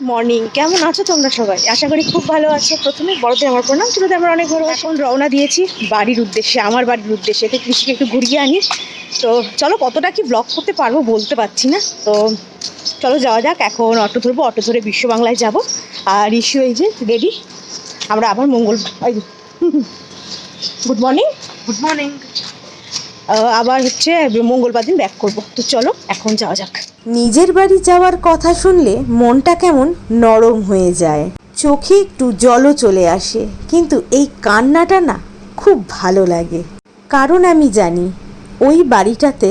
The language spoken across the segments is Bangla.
মর্নিং, কেমন আছো তোমরা সবাই? আশা করি খুব ভালো আছো। প্রথমে বড়দের আমার প্রণাম, ছোটতে আমার অনেক ভালো। এখন রওনা দিয়েছি বাড়ির উদ্দেশ্যে, আমার বাড়ির উদ্দেশ্যে। এতে কৃষিকে একটু ঘুরিয়ে আনি। তো চলো, কতটা কি ব্লগ করতে পারবো বলতে পারছি না। তো চলো যাওয়া যাক। এখন অটো ধরবো, অটো ধরে বিশ্ব বাংলায় যাবো। আর ইস্যু এই যে রেডি, আমরা আবার মঙ্গল গুড মর্নিং। Good morning. আবার হচ্ছে মঙ্গলবার দিন ব্যাক করবো। তো চলো এখন যাওয়া যাক। নিজের বাড়ি যাওয়ার কথা শুনলে মনটা কেমন নরম হয়ে যায়, চোখে একটু জলও চলে আসে। কিন্তু এই কান্নাটা না খুব ভালো লাগে, কারণ আমি জানি ওই বাড়িটাতে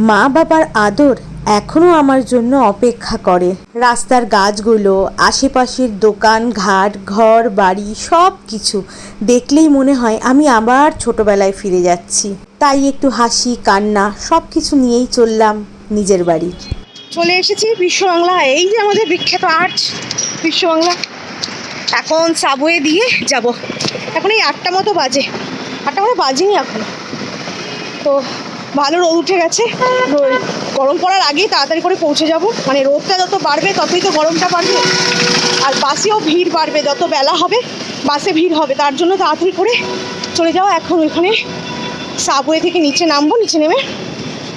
মা বাবার আদর এখনও আমার জন্য অপেক্ষা করে। রাস্তার গাছগুলো, আশেপাশের দোকান ঘাট, ঘর বাড়ি সব কিছু দেখলেই মনে হয় আমি আবার ছোটবেলায় ফিরে যাচ্ছি। তাই একটু হাসি কান্না সব কিছু নিয়েই চললাম নিজের বাড়ি। চলে এসেছি বিশ্ব বাংলা। এই যে আমাদের বিখ্যাত আর্চ বিশ্ব বাংলা। এখন সাবওয়ে দিয়ে যাব। এখন এই 8টা মতো বাজে, 8টা মতো বাজেনি এখন। তো ভালো রোদ উঠে গেছে, গরম পড়ার আগেই তাড়াতাড়ি করে পৌঁছে যাব। মানে রোদটা যত বাড়বে ততই তো গরমটা বাড়বে, আর বাসেও ভিড় বাড়বে। যত বেলা হবে বাসে ভিড় হবে, তার জন্য তাড়াতাড়ি করে চলে যাওয়া। এখন ওইখানে সাবওয়ে থেকে নিচে নামবো, নিচে নেমে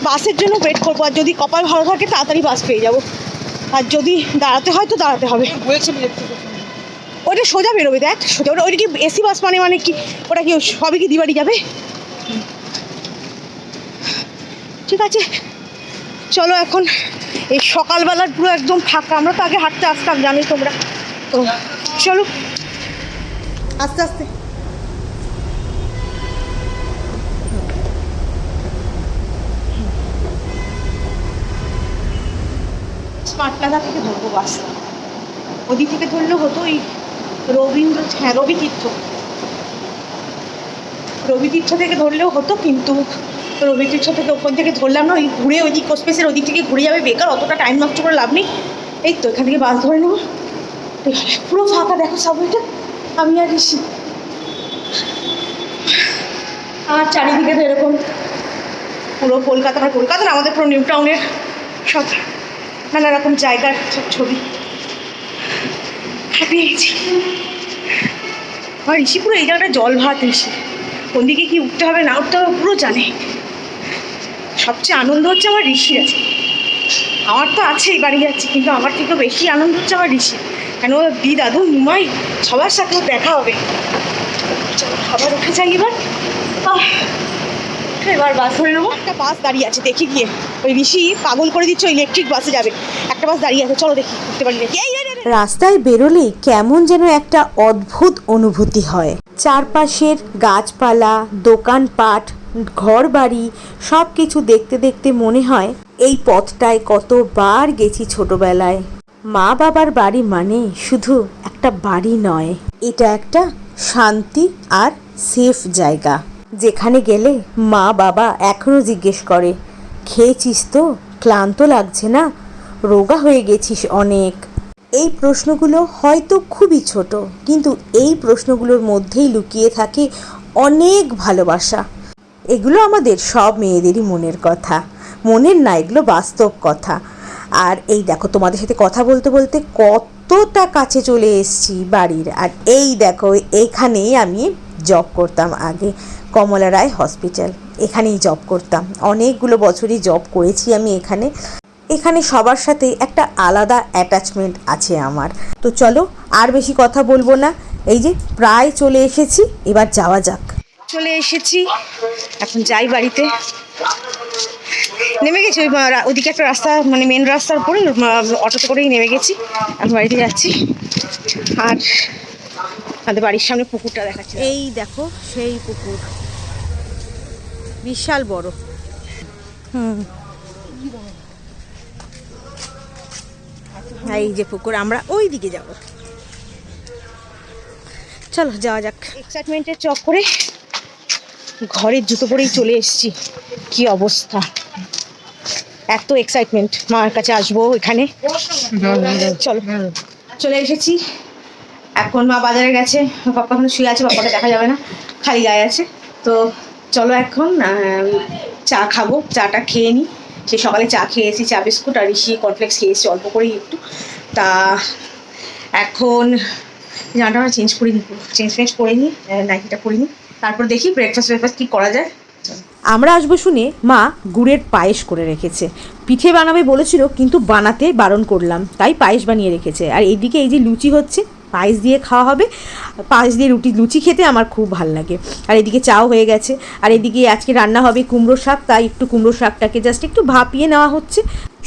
বাসের জন্য ওয়েট করবো। আর যদি কপাল ভালো থাকে তাড়াতাড়ি বাস পেয়ে যাবো, আর যদি দাঁড়াতে হয় তো দাঁড়াতে হবে। ওটা সোজা বেরোবে, দেখ সোজা। ওটা কি এসি বাস? মানে কি ওটা কি সবই কি দিবাড়ি যাবে? ঠিক আছে চলো। এখন এই সকালবেলার পুরো একদম ফাঁকা। আমরা তো আগে হাঁটতে আসতাম, জানি তোমরা। তো চলো আস্তে আস্তে। স্মার্ট প্লাজা থেকে ধরবো বাস। ওদিক থেকে ধরলেও হতো। ওই রবি তীর্থ থেকে ধরলেও হতো, কিন্তু রবি তীর্থ থেকে ওখান থেকে ধরলাম না। ওই ঘুরে ওইদিক কোস্পেসের ওদিক থেকে ঘুরে যাবে, বেকার অতটা টাইম নষ্ট করে লাভ নেই। এই তো এখান থেকে বাস ধরে নেবো। পুরো ফাঁকা দেখো সাবওয়েটা, আমি আর ঋষি। আর চারিদিকে তো এরকম পুরো কলকাতার আমাদের পুরো নিউ টাউনের সব নানা রকম জায়গার সব ছবি। পেয়ে গেছি। আর ঋষি পুরো এই জায়গাটা জল ভাত। ঋষি কোন দিকে কি উঠতে হবে না উঠতে হবে পুরো জানে। সবচেয়ে আনন্দ হচ্ছে আমার ঋষির আছে। আমার তো আছেই, বাড়ি যাচ্ছি, কিন্তু আমার থেকেও বেশি আনন্দ হচ্ছে আমার ঋষি। কেন দি দাদু নিমাই সবার সাথেও দেখা হবে। খাবার উঠে যাই এবার বাস ধরে নেবো। একটা বাস দাঁড়িয়ে আছে, দেখি গিয়ে। ওই ঋষি পাগল করে দিচ্ছে, ইলেকট্রিক বাসে যাবে। একটা বাস দাঁড়িয়ে আছে, চলো দেখি উঠতে পারি নাকি। রাস্তায় বেরোলেই কেমন যেন একটা অদ্ভুত অনুভূতি হয়। চারপাশের গাছপালা, দোকানপাট, ঘর বাড়ি সব কিছু দেখতে দেখতে মনে হয় এই পথটায় কতবার গেছি ছোটবেলায়। মা বাবার বাড়ি মানে শুধু একটা বাড়ি নয়, এটা একটা শান্তি আর সেফ জায়গা, যেখানে গেলে মা বাবা এখনো জিজ্ঞেস করে, খেয়েছিস তো? ক্লান্ত লাগছে না? রোগা হয়ে গেছিস অনেক। এই প্রশ্নগুলো হয়তো খুবই ছোট, কিন্তু এই প্রশ্নগুলোর মধ্যেই লুকিয়ে থাকে অনেক ভালোবাসা। এগুলো আমাদের সব মেয়েদেরই মনের কথা, মনের না, এগুলো বাস্তব কথা। আর এই দেখো, তোমাদের সাথে কথা বলতে বলতে কতটা কাছে চলে এসেছি বাড়ির। আর এই দেখো, এইখানেই আমি জব করতাম আগে, কমলা রায় হসপিটাল। এখানেই জব করতাম, অনেকগুলো বছরই জব করেছি আমি এখানে সবার সাথে একটা আলাদা অ্যাটাচমেন্ট আছে আমার। তো চলো আর বেশি কথা বলবো না, এই যে প্রায় চলে এসেছি, এবার যাওয়া যাক। চলে এসেছি, এখন যাই বাড়িতে। নেমে গেছি ওদিকে একটা রাস্তা, মানে মেন রাস্তার উপরে অটোতে করেই নেমে গেছি। আমি বাড়িতে যাচ্ছি। আর আমাদের বাড়ির সামনে পুকুরটা দেখাচ্ছি, এই দেখো সেই পুকুর, বিশাল বড়। এই যে পুকুর, আমরা ওই দিকে যাব। চলো যাওয়া যাক। এক্সাইটমেন্টের চক্করে ঘরের জুতো পরেই চলে এসেছি। কি অবস্থা, এত এক্সাইটমেন্ট। মার কাছে আসবো এখানে। চলো চলে এসেছি। এখন মা বাজারে গেছে, পাপা এখন শুয়ে আছে, পাপাকে দেখা যাবে না, খালি গায়ে আছে। তো চলো এখন চা খাবো, চাটা খেয়ে নিই। সে সকালে চা খেয়েছি, চা বিস্কুট, আর ঋষি কর্নফ্লেক্স খেয়েছি অল্প করেই একটু। তা এখন জামাটা আমরা চেঞ্জ করে নিই, চেঞ্জ করে নিই, নাইটিটা করে নিই, তারপর দেখি ব্রেকফাস্ট কী করা যায়। আমরা আসবো শুনে মা গুড়ের পায়েস করে রেখেছে। পিঠে বানাবে বলেছিল কিন্তু বানাতে বারণ করলাম, তাই পায়েস বানিয়ে রেখেছে। আর এইদিকে এই যে লুচি হচ্ছে, পায়েস দিয়ে খাওয়া হবে। পায়েস দিয়ে লুচি খেতে আমার খুব ভাল লাগে। আর এদিকে চাও হয়ে গেছে। আর এদিকে আজকে রান্না হবে কুমড়ো শাক, তাই একটু কুমড়ো শাকটাকে জাস্ট একটু ভাপিয়ে নেওয়া হচ্ছে।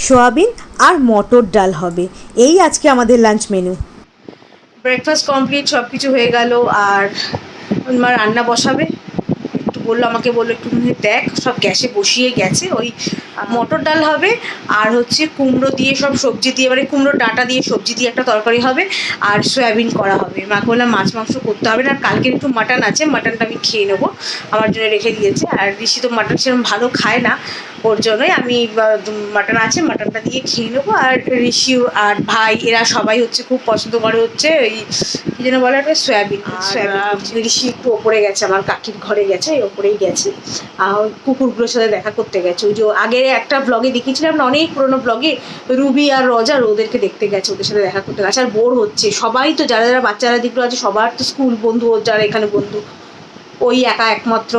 সোয়াবিন আর মটর ডাল হবে, এই আজকে আমাদের লাঞ্চ মেনু। ব্রেকফাস্ট কমপ্লিট, সব কিছু হয়ে গেল। আর মা রান্না বসাবে, আমাকে বললো একটু দেখ, সব গ্যাসে বসিয়ে গেছে। ওই মটর ডাল হবে আর হচ্ছে কুমড়ো দিয়ে সব সবজি দিয়ে, মানে কুমড়ো ডাঁটা দিয়ে সবজি দিয়ে একটা তরকারি হবে, আর সয়াবিন করা হবে। মাকে বললাম মাছ মাংস করতে হবে না, আর কালকের একটু মাটন আছে, মাটনটা আমি খেয়ে নেবো, আমার জন্য রেখে দিয়েছে। আর ঋষি তো মাটন সেরকম ভালো খায় না, ওর জন্যই আমি মাটন আছে, মাটনটা দিয়ে খেয়ে নেবো। আর ঋষি আর ভাই এরা সবাই হচ্ছে খুব পছন্দ করে হচ্ছে এই কী যেন বলে একটা সয়াবিন। ঋষি একটু ওপরে গেছে, আমার কাকির ঘরে গেছে, ওপরেই গেছে, ওই কুকুরগুলোর সাথে দেখা করতে গেছে। ওই যে আগে একটা ব্লগে দেখিয়েছিলাম না, অনেক পুরোনো ব্লগে, রুবি আর রজার ওদেরকে দেখতে গেছে, ওদের সাথে দেখা করতে গেছে। আর বোর হচ্ছে, সবাই তো যারা যারা বাচ্চারা দিকগুলো আছে সবার তো স্কুল বন্ধু, যারা এখানে বন্ধু, ওই একা একমাত্র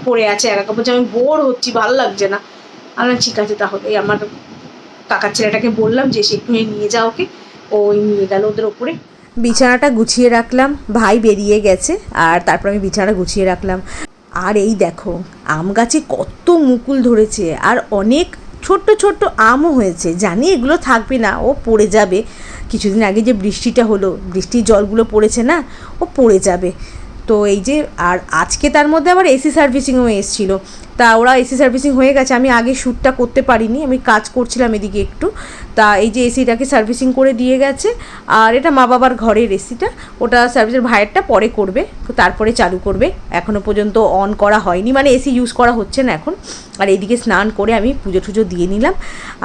পড়ে আছে একা। বলছে আমি বোর হচ্ছি, ভালো লাগছে না। আমি ঠিক আছে তাহলে আমার কাকার ছেলেটাকে বললাম যে সে একটু নিয়ে যাও ওকে, ওই নিয়ে গেল ওদের ওপরে। বিছানাটা গুছিয়ে রাখলাম, ভাই বেরিয়ে গেছে, আর তারপর আমি বিছানাটা গুছিয়ে রাখলাম। আর এই দেখো আম গাছে কত মুকুল ধরেছে, আর অনেক ছোট্ট ছোট্ট আমও হয়েছে। জানি এগুলো থাকবে না, ও পড়ে যাবে। কিছুদিন আগে যে বৃষ্টিটা হলো, বৃষ্টির জলগুলো পড়েছে না, ও পড়ে যাবে। তো এই যে, আর আজকে তার মধ্যে আবার এসি সার্ভিসিংও এসেছিলো, তা ওরা এসি সার্ভিসিং হয়ে গেছে। আমি আগে শ্যুটটা করতে পারিনি, আমি কাজ করছিলাম এদিকে একটু। তা এই যে এসিটাকে সার্ভিসিং করে দিয়ে গেছে। আর এটা মা বাবার ঘরের এসিটা, ওটা সার্ভিসের ভাইয়েরটা পরে করবে, তারপরে চালু করবে। এখনও পর্যন্ত অন করা হয়নি, মানে এসি ইউজ করা হচ্ছে না এখন। আর এইদিকে স্নান করে আমি পুজো টুজো দিয়ে নিলাম।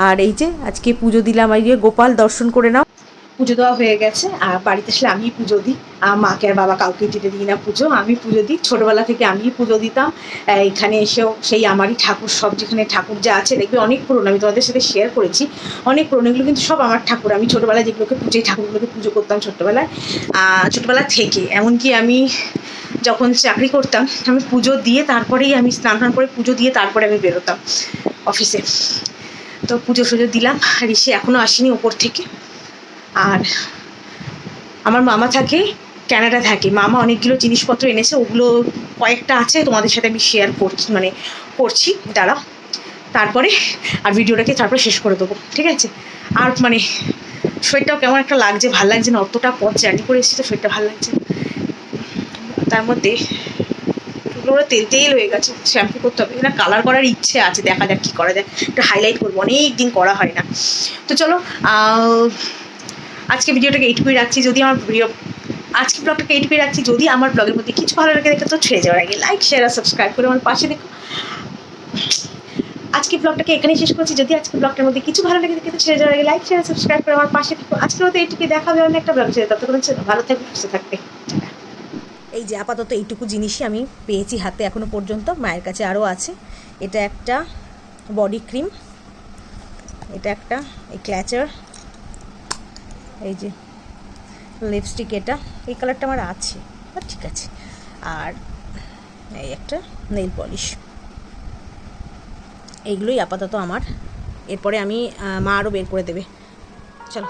আর এই যে আজকে পুজো দিলাম, এই যে গোপাল দর্শন করে নাও। পুজো দেওয়া হয়ে গেছে। আর বাড়িতে আসলে আমি পুজো দিই, মাকে আর বাবা কাউকে দিতে দিই না পুজো, আমি পুজো দিই। ছোটোবেলা থেকে আমি পুজো দিতাম। এখানে এসেও সেই আমারই ঠাকুর, সব যেখানে ঠাকুর যা আছে দেখবে অনেক পুরনো, আমি তোমাদের সাথে শেয়ার করেছি, অনেক পুরনো, এগুলো কিন্তু সব আমার ঠাকুর। আমি ছোটোবেলায় যেগুলোকে ঠাকুরগুলোকে পুজো করতাম ছোটোবেলা থেকে। এমনকি আমি যখন চাকরি করতাম, আমি পুজো দিয়ে তারপরেই আমি স্নান টান করে পুজো দিয়ে তারপরে আমি বেরোতাম অফিসে। তো পুজো সুজো দিলাম। ঋষি এখনও আসেনি ওপর থেকে। আর আমার মামা থাকে ক্যানাডা থাকে, মামা অনেকগুলো জিনিসপত্র এনেছে, ওগুলো কয়েকটা আছে তোমাদের সাথে আমি শেয়ার করছি দাঁড়া, তারপরে আর ভিডিওটাকে তারপরে শেষ করে দেবো, ঠিক আছে? আর মানে শরীরটাও কেমন একটা লাগছে, ভালো লাগছে না, অতটা পথ জার্নি করে এসেছি তো শরীরটা ভালো লাগছে। তার মধ্যে ওরা তেল হয়ে গেছে, শ্যাম্পু করতে হবে না, কালার করার ইচ্ছে আছে, দেখা যাক কী করা যায়, একটু হাইলাইট করবো, অনেক দিন করা হয় না। তো চলো আজকে ভিডিওটাকে এইটুকুই রাখছি। যদি আমার আজকে ব্লগটাকে এইটুকুই রাখছি। যদি আমার ব্লগের মধ্যে কিছু ভালো লাগে দেখে তো ছেড়ে যাওয়ার আগে লাইক শেয়ার আর সাবস্ক্রাইব করে আমার পাশে দেখো। আজকে ব্লগটাকে এখানেই শেষ করছি। যদি আজকে ব্লগটার মধ্যে কিছু ভালো লাগে দেখে তো ছেড়ে যাওয়ার আগে লাইক শেয়ার সাবস্ক্রাইব করে আমার পাশে দেখো। আজকের মতো এইটুকুই, দেখা হবে অন্য একটা ব্লগ ছেড়ে, ততক্ষণ ভালো থাকবে, সুস্থ থাকবে। এই যে আপাতত এইটুকু জিনিসই আমি পেয়েছি হাতে এখনো পর্যন্ত, মায়ের কাছে আরও আছে। এটা একটা বডি ক্রিম, এটা একটা এই ক্ল্যাচার, এই যে লিপস্টিক, এটা এই কালারটা আমার আছে, ঠিক আছে। আর এই একটা নেইল পলিশ, এইগুলোই আপাতত আমার। এরপরে আমি মা আরও বের করে দেবে। চলো।